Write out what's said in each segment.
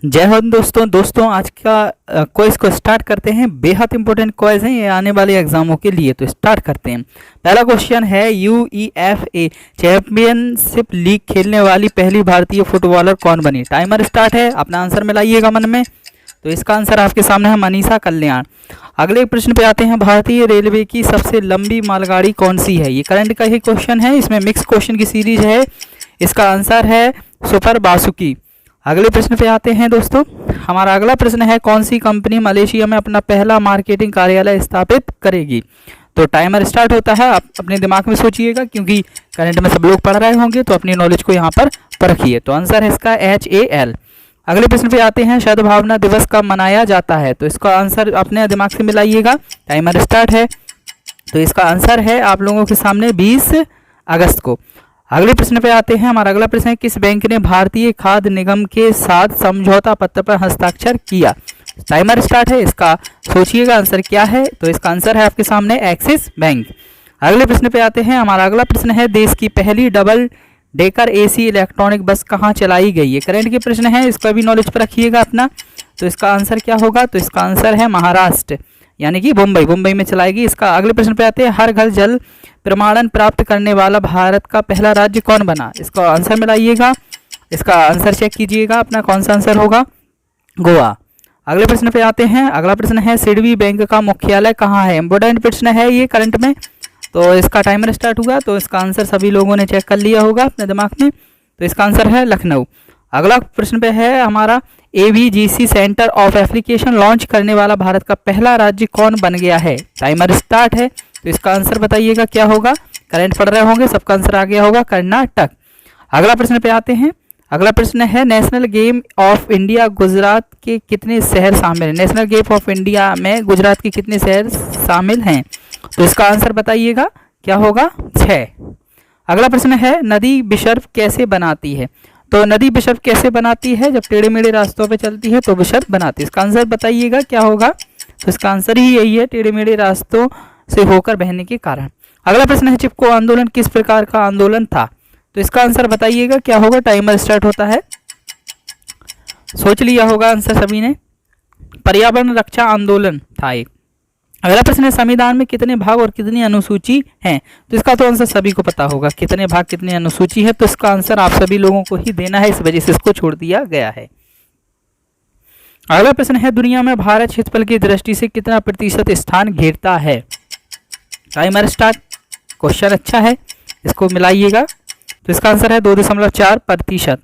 जय हिंद दोस्तों आज का क्विज को स्टार्ट करते हैं। बेहद इंपॉर्टेंट क्विज है ये आने वाले एग्जामों के लिए, तो स्टार्ट करते हैं। पहला क्वेश्चन है, UEFA चैंपियनशिप लीग खेलने वाली पहली भारतीय फुटबॉलर कौन बनी? टाइमर स्टार्ट है, अपना आंसर मिलाइएगा मन में। तो इसका आंसर आपके सामने है मनीषा कल्याण। अगले प्रश्न पे आते हैं, भारतीय रेलवे की सबसे लंबी मालगाड़ी कौन सी है? ये करंट का ही क्वेश्चन है, इसमें मिक्स क्वेश्चन की सीरीज है। इसका आंसर है सुपर बासुकी। अगले प्रश्न पे आते हैं दोस्तों, हमारा अगला प्रश्न है, कौन सी कंपनी मलेशिया में अपना पहला मार्केटिंग कार्यालय स्थापित करेगी? तो टाइमर स्टार्ट होता है, आप अपने दिमाग में सोचिएगा क्योंकि करंट में सब लोग पढ़ रहे होंगे, तो अपनी नॉलेज को यहाँ पर परखिए। तो आंसर है इसका HAL। अगले प्रश्न पे आते हैं, सद्भावना दिवस कब मनाया जाता है? तो इसका आंसर अपने दिमाग से मिलाइएगा। टाइमर स्टार्ट है, तो इसका आंसर है आप लोगों के सामने 20 अगस्त को। अगले प्रश्न पे आते हैं, हमारा अगला प्रश्न है, किस बैंक ने भारतीय खाद्य निगम के साथ समझौता पत्र पर हस्ताक्षर किया? टाइमर स्टार्ट है, इसका सोचिएगा आंसर क्या है। तो इसका आंसर है आपके सामने एक्सिस बैंक। अगले प्रश्न पे आते हैं, हमारा अगला प्रश्न है, देश की पहली डबल डेकर AC इलेक्ट्रॉनिक बस कहाँ चलाई गई है? करंट के प्रश्न है, इसका भी नॉलेज पर रखिएगा अपना। तो इसका आंसर क्या होगा? तो इसका आंसर है महाराष्ट्र, यानी कि मुंबई में चलाएगी। इसका अगले प्रश्न पे आते हैं, हर घर जल प्रमाणन प्राप्त करने वाला भारत का पहला राज्य कौन बना? इसका आंसर मिलाइएगा, इसका आंसर चेक कीजिएगा अपना, कौन सा आंसर होगा? गोवा। अगले प्रश्न पे आते हैं, अगला प्रश्न है, सिडबी बैंक का मुख्यालय कहाँ है? इंपॉर्टेंट प्रश्न है ये करंट में। तो इसका टाइमर स्टार्ट हुआ, तो इसका आंसर सभी लोगों ने चेक कर लिया होगा अपने दिमाग में। तो इसका आंसर है लखनऊ। अगला प्रश्न पे है हमारा, AVGC centre of application launch करने वाला भारत का पहला राज्य कौन बन गया है? टाइमर स्टार्ट है, तो इसका आंसर बताइएगा क्या होगा। करंट पढ़ रहे होंगे, सबका आंसर आ गया होगा कर्नाटक। अगला प्रश्न पे आते हैं, अगला प्रश्न है, national game of India Gujarat के कितने शहर शामिल हैं? नेशनल गेम ऑफ इंडिया में गुजरात के कितने शहर शामिल हैं? तो इसका आंसर बताइएगा क्या होगा? 6। अगला प्रश्न है, नदी विसर्प कैसे बनाती है? तो नदी विसर्प कैसे बनाती है? जब टेढ़े मेढ़े रास्तों पे चलती है तो विसर्प बनाती है। इसका आंसर बताइएगा क्या होगा? तो इसका आंसर ही यही है, टेढ़े मेढ़े रास्तों से होकर बहने के कारण। अगला प्रश्न है, चिपको आंदोलन किस प्रकार का आंदोलन था? तो इसका आंसर बताइएगा क्या होगा। टाइमर स्टार्ट होता है, सोच लिया होगा आंसर सभी ने। पर्यावरण रक्षा आंदोलन था एक। अगला प्रश्न है, संविधान में कितने भाग और कितनी अनुसूची हैं? तो इसका तो आंसर सभी को पता होगा, कितने भाग कितनी अनुसूची है। तो इसका आंसर आप सभी लोगों को ही देना है, इस वजह से इसको छोड़ दिया गया है। अगला प्रश्न है, दुनिया में भारत क्षेत्रफल की दृष्टि से कितना प्रतिशत स्थान घेरता है? Timer start. क्वेश्चन अच्छा है, इसको मिलाइएगा। तो इसका आंसर है 2.4%।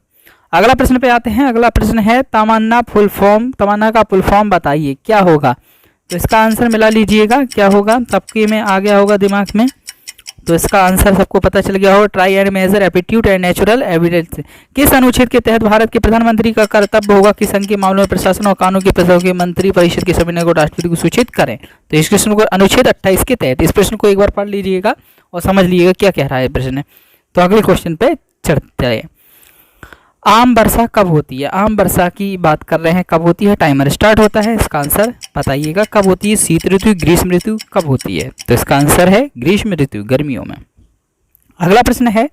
अगला प्रश्न पे आते हैं, अगला प्रश्न है, तमन्ना का फुल फॉर्म बताइए क्या होगा? तो इसका आंसर मिला लीजिएगा क्या होगा, सबके में आ गया होगा दिमाग में। तो इसका आंसर सबको पता चल गया होगा, try and measure aptitude and natural evidence. किस अनुच्छेद के तहत भारत के प्रधानमंत्री का कर्तव्य होगा कि संघ के मामलों में प्रशासन और कानून के प्रस्ताव के मंत्री परिषद के सभी निर्णय को राष्ट्रपति को सूचित करें? तो इस प्रश्न को अनुच्छेद 28 के तहत, इस प्रश्न को एक बार पढ़ लीजिएगा और समझ लीजिएगा क्या कह रहा है प्रश्न। तो अगले क्वेश्चन पे चढ़ते हैं, आम वर्षा कब होती है? आम वर्षा की बात कर रहे हैं, कब होती है? टाइमर स्टार्ट होता है, इसका आंसर बताइएगा कब होती है। शीत ऋतु, ग्रीष्म ऋतु कब होती है? तो इसका आंसर है ग्रीष्म ऋतु, गर्मियों में। अगला प्रश्न है,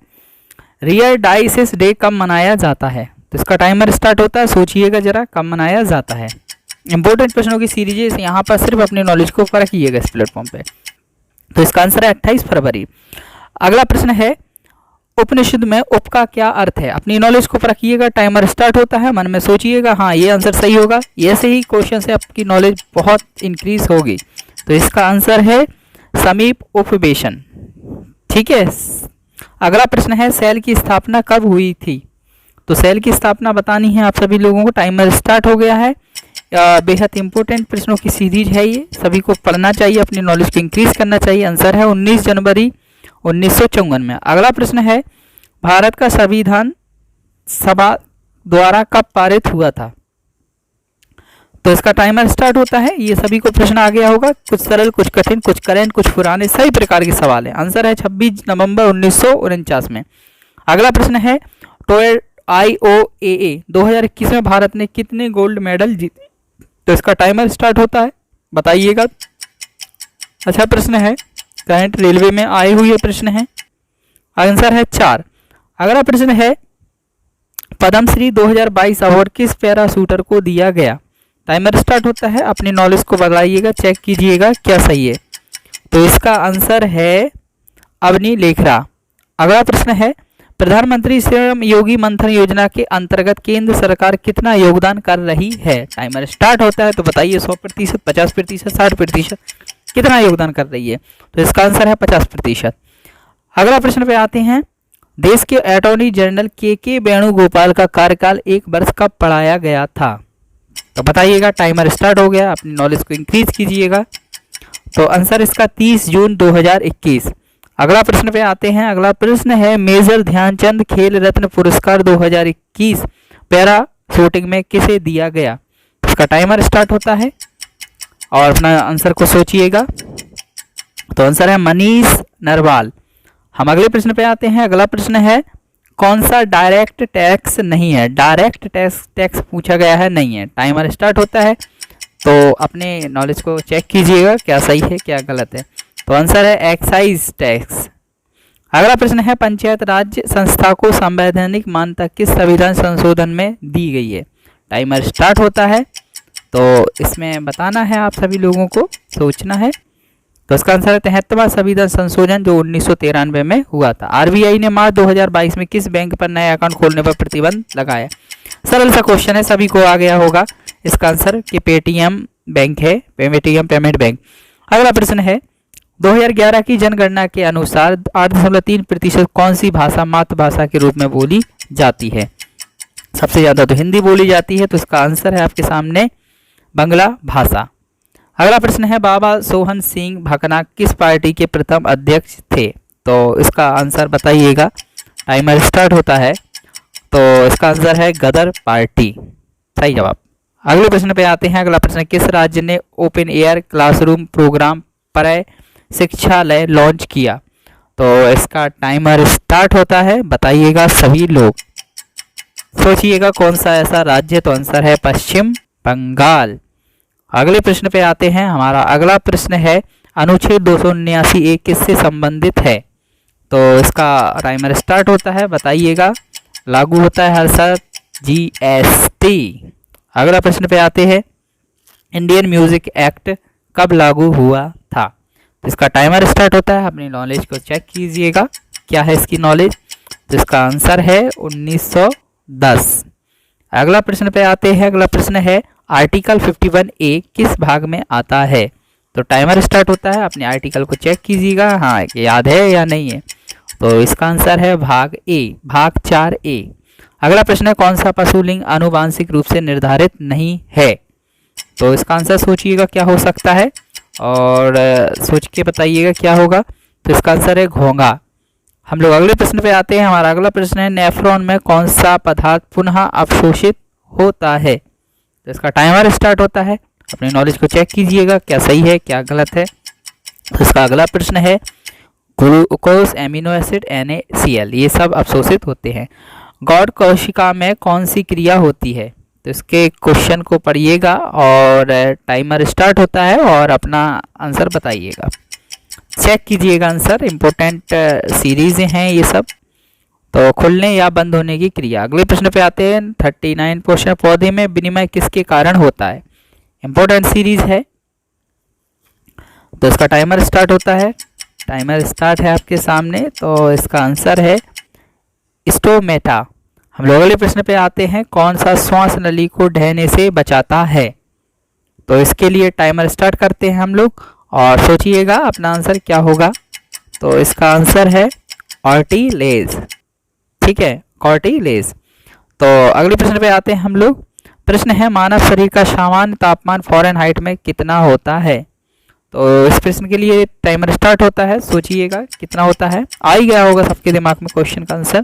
रियर डाइसेस डे कब मनाया जाता है? तो इसका टाइमर स्टार्ट होता है, सोचिएगा जरा कब मनाया जाता है। इंपॉर्टेंट प्रश्नों की सीरीज है, यहाँ पर सिर्फ अपनी नॉलेज को परखिएगा इस प्लेटफॉर्म पे। तो इसका आंसर है 28 फरवरी। अगला प्रश्न है, उपनिषद में उप का क्या अर्थ है? अपनी नॉलेज को परखिएगा। टाइमर स्टार्ट होता है, मन में सोचिएगा, हाँ ये आंसर सही होगा। ऐसे ही क्वेश्चन से आपकी नॉलेज बहुत इंक्रीज होगी। तो इसका आंसर है समीप उपवेशन, ठीक है। अगला प्रश्न है, सेल की स्थापना कब हुई थी? तो सेल की स्थापना बतानी है आप सभी लोगों को। टाइमर स्टार्ट हो गया है। बेहद इंपॉर्टेंट प्रश्नों की सीरीज है ये, सभी को पढ़ना चाहिए, अपनी नॉलेज को इंक्रीज करना चाहिए। आंसर है 19 जनवरी 1954 में। अगला प्रश्न है, भारत का संविधान सभा द्वारा कब पारित हुआ था? तो इसका टाइमर स्टार्ट होता है, ये सभी को प्रश्न आ गया होगा, कुछ सरल, कुछ कठिन, कुछ करंट, कुछ पुराने, सभी प्रकार के सवाल है। आंसर है 26 नवंबर 1949 में। अगला प्रश्न है, IOAA 2021 में भारत ने कितने गोल्ड मेडल जीते? तो इसका टाइमर स्टार्ट होता है, बताइएगा। अच्छा प्रश्न है, करंट रेलवे में आए हुए प्रश्न है। आंसर है 4। अगला प्रश्न है, पद्मश्री 2022 अवार्ड किस पैरा शूटर को दिया गया? टाइमर स्टार्ट होता है, अपनी नॉलेज को बताइएगा, चेक कीजिएगा क्या सही है। तो इसका आंसर है अवनी लेखरा। अगला प्रश्न है, प्रधानमंत्री श्रम योगी मंथन योजना के अंतर्गत केंद्र सरकार कितना योगदान कर रही है? टाइमर स्टार्ट होता है, तो बताइए 100%, 50%, 60%, कितना योगदान कर रही है? तो इसका आंसर है 50%। अगला प्रश्न पे आते हैं, देश के अटॉर्नी जनरल के वेणुगोपाल का कार्यकाल 1 वर्ष कब बढ़ाया गया था? तो बताइएगा, टाइमर स्टार्ट हो गया, अपनी नॉलेज को इंक्रीज कीजिएगा। तो आंसर इसका 30 जून 2021। अगला प्रश्न पे आते हैं, अगला प्रश्न है, मेजर ध्यानचंद खेल रत्न पुरस्कार 2021 पैरा शूटिंग में किसे दिया गया? इसका टाइमर स्टार्ट होता है और अपना आंसर को सोचिएगा। तो आंसर है मनीष नरवाल। हम अगले प्रश्न पे आते हैं। अगला प्रश्न है, कौन सा डायरेक्ट टैक्स नहीं है? डायरेक्ट टैक्स पूछा गया है, नहीं है। टाइमर स्टार्ट होता है, तो अपने नॉलेज को चेक कीजिएगा क्या सही है क्या गलत है। तो आंसर है एक्साइज टैक्स। अगला प्रश्न है, पंचायत राज्य संस्था को संवैधानिक मान्यता किस संविधान संशोधन में दी गई है? टाइमर स्टार्ट होता है, तो इसमें बताना है आप सभी लोगों को, सोचना है। तो इसका आंसर है 73वां संविधान संशोधन जो 1993 में हुआ था। आरबीआई ने मार्च 2022 में किस बैंक पर नया अकाउंट खोलने पर प्रतिबंध लगाया? सरल सा क्वेश्चन है, सभी को आ गया होगा इसका आंसर कि पेटीएम बैंक है, पेटीएम पेमेंट बैंक। अगला प्रश्न है, 2011 की जनगणना के अनुसार 8.3% कौन सी भाषा मातृभाषा के रूप में बोली जाती है? सबसे ज़्यादा तो हिंदी बोली जाती है, तो इसका आंसर है आपके सामने बांग्ला भाषा। अगला प्रश्न है, बाबा सोहन सिंह भकना किस पार्टी के प्रथम अध्यक्ष थे? तो इसका आंसर बताइएगा, टाइमर स्टार्ट होता है, तो इसका आंसर है गदर पार्टी, सही जवाब। अगले प्रश्न पे आते हैं। अगला प्रश्न, किस राज्य ने ओपन एयर क्लासरूम प्रोग्राम पर शिक्षालय लॉन्च किया? तो इसका टाइमर स्टार्ट होता है, बताइएगा सभी लोग, सोचिएगा कौन सा ऐसा राज्य। तो आंसर है पश्चिम बंगाल। अगले प्रश्न पे आते हैं। हमारा अगला प्रश्न है, अनुच्छेद 279 किससे संबंधित है? तो इसका टाइमर स्टार्ट होता है, बताइएगा, लागू होता है हर साल जीएसटी। अगला प्रश्न पे आते हैं, इंडियन म्यूजिक एक्ट कब लागू हुआ था? तो इसका टाइमर स्टार्ट होता है, अपनी नॉलेज को चेक कीजिएगा क्या है इसकी नॉलेज। तो इसका आंसर है 1910। अगला प्रश्न पे आते हैं। अगला प्रश्न है, आर्टिकल 51A किस भाग में आता है? तो टाइमर स्टार्ट होता है, अपने आर्टिकल को चेक कीजिएगा, हाँ याद है या नहीं है। तो इसका आंसर है भाग ए, भाग 4A। अगला प्रश्न है, कौन सा पशुलिंग आनुवांशिक रूप से निर्धारित नहीं है? तो इसका आंसर सोचिएगा क्या हो सकता है और सोच के बताइएगा क्या होगा। तो इसका आंसर है घोंघा। हम लोग अगले प्रश्न पे आते हैं। हमारा अगला प्रश्न है, नेफ्रॉन में कौन सा पदार्थ पुनः अवशोषित होता है? तो इसका टाइमर स्टार्ट होता है, अपनी नॉलेज को चेक कीजिएगा क्या सही है क्या गलत है। तो इसका अगला प्रश्न है, ग्लूकोज, एमिनो एसिड, NaCl ये सब अवशोषित होते हैं। गौड़ कोशिका में कौन सी क्रिया होती है? तो इसके क्वेश्चन को पढ़िएगा और टाइमर स्टार्ट होता है और अपना आंसर बताइएगा, चेक कीजिएगा आंसर। इम्पोर्टेंट सीरीज हैं ये सब। तो खुलने या बंद होने की क्रिया। अगले प्रश्न पे आते हैं। 39 क्वेश्चन, पौधे में विनिमय किसके कारण होता है? इम्पोर्टेंट सीरीज है। तो इसका टाइमर स्टार्ट होता है, टाइमर स्टार्ट है आपके सामने। तो इसका आंसर है स्टोमेटा। हम लोग अगले प्रश्न पे आते हैं। कौन सा श्वास नली को ढहने से बचाता है? तो इसके लिए टाइमर स्टार्ट करते हैं हम लोग और सोचिएगा अपना आंसर क्या होगा। तो इसका आंसर है कार्टिलेज, ठीक है, कार्टिलेज। तो अगले प्रश्न पे आते हैं हम लोग। प्रश्न है, मानव शरीर का सामान्य तापमान फ़ारेनहाइट में कितना होता है? तो इस प्रश्न के लिए टाइमर स्टार्ट होता है, सोचिएगा कितना होता है। आ ही गया होगा सबके दिमाग में क्वेश्चन का आंसर।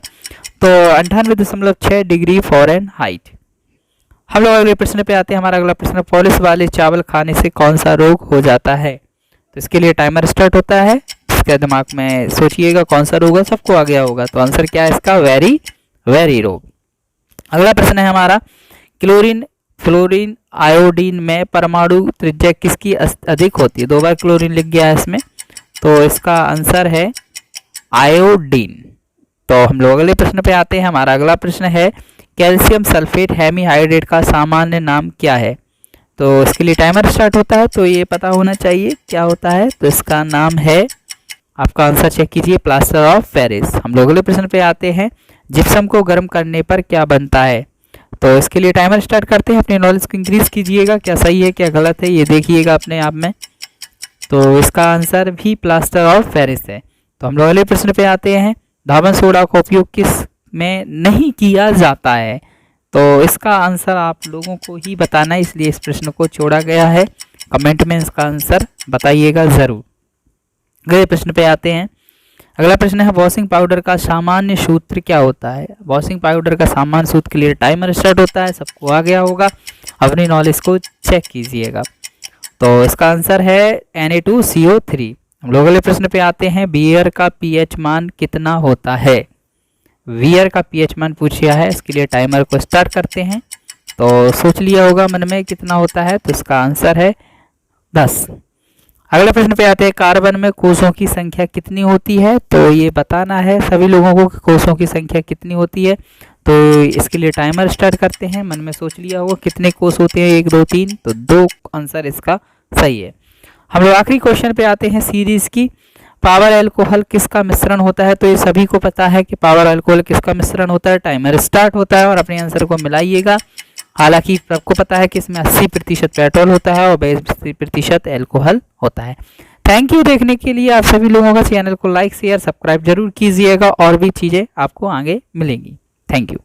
तो 98.6 डिग्री फ़ारेनहाइट। हम लोग अगले प्रश्न पे आते हैं। हमारा अगला प्रश्न, पॉलिश वाले चावल खाने से कौन सा रोग हो जाता है? तो इसके लिए टाइमर स्टार्ट होता है, इसके दिमाग में सोचिएगा कौन सा रोग है, सबको आ गया होगा। तो आंसर क्या है इसका? वेरी रोग। अगला प्रश्न है हमारा, क्लोरीन आयोडीन में परमाणु त्रिज्या किसकी अधिक होती है? 2 बार क्लोरीन लिख गया है इसमें। तो इसका आंसर है आयोडीन। तो हम लोग अगले प्रश्न पे आते हैं। हमारा अगला प्रश्न है, कैल्शियम सल्फेट हेमीहाइड्रेट का सामान्य नाम क्या है? तो इसके लिए टाइमर स्टार्ट होता है, तो ये पता होना चाहिए क्या होता है। तो इसका नाम है, आपका आंसर चेक कीजिए, प्लास्टर ऑफ पेरिस। हम लोग अगले प्रश्न पे आते हैं, जिप्सम को गर्म करने पर क्या बनता है? तो इसके लिए टाइमर स्टार्ट करते हैं, अपनी नॉलेज को इंक्रीज कीजिएगा, क्या सही है क्या गलत है ये देखिएगा अपने आप में। तो इसका आंसर भी प्लास्टर ऑफ पेरिस है। तो हम लोग अगले प्रश्न पे आते हैं, धावन सोडा का उपयोग किस में नहीं किया जाता है? तो इसका आंसर आप लोगों को ही बताना है, इसलिए इस प्रश्न को छोड़ा गया है। कमेंट में इसका आंसर बताइएगा ज़रूर। अगले प्रश्न पे आते हैं, अगला प्रश्न है, वॉशिंग पाउडर का सामान्य सूत्र क्या होता है? वॉशिंग पाउडर का सामान्य सूत्र के लिए टाइमर स्टार्ट होता है, सबको आ गया होगा, अपनी नॉलेज को चेक कीजिएगा। तो इसका आंसर है Na2CO3। हम लोग अगले प्रश्न पे आते हैं, बियर का पीएच मान कितना होता है? बियर का पीएच मान पूछा है, इसके लिए टाइमर को स्टार्ट करते हैं। तो सोच लिया होगा मन में कितना होता है, तो इसका आंसर है 10। अगले प्रश्न पे आते हैं, कार्बन में कोषों की संख्या कितनी होती है? तो ये बताना है सभी लोगों को कि कोषों की संख्या कितनी होती है। तो इसके लिए टाइमर स्टार्ट करते हैं, मन में सोच लिया होगा कितने कोष होते हैं, 1 2 3, तो 2 आंसर इसका सही है। हम लोग आखिरी क्वेश्चन पे आते हैं सीरीज की, पावर अल्कोहल किसका मिश्रण होता है? तो ये सभी को पता है कि पावर अल्कोहल किसका मिश्रण होता है। टाइमर स्टार्ट होता है और अपने आंसर को मिलाइएगा। हालांकि सबको पता है कि इसमें 80% पेट्रोल होता है और 20% अल्कोहल होता है। थैंक यू देखने के लिए। आप सभी लोगों का चैनल को लाइक शेयर सब्सक्राइब जरूर कीजिएगा, और भी चीज़ें आपको आगे मिलेंगी। Thank you.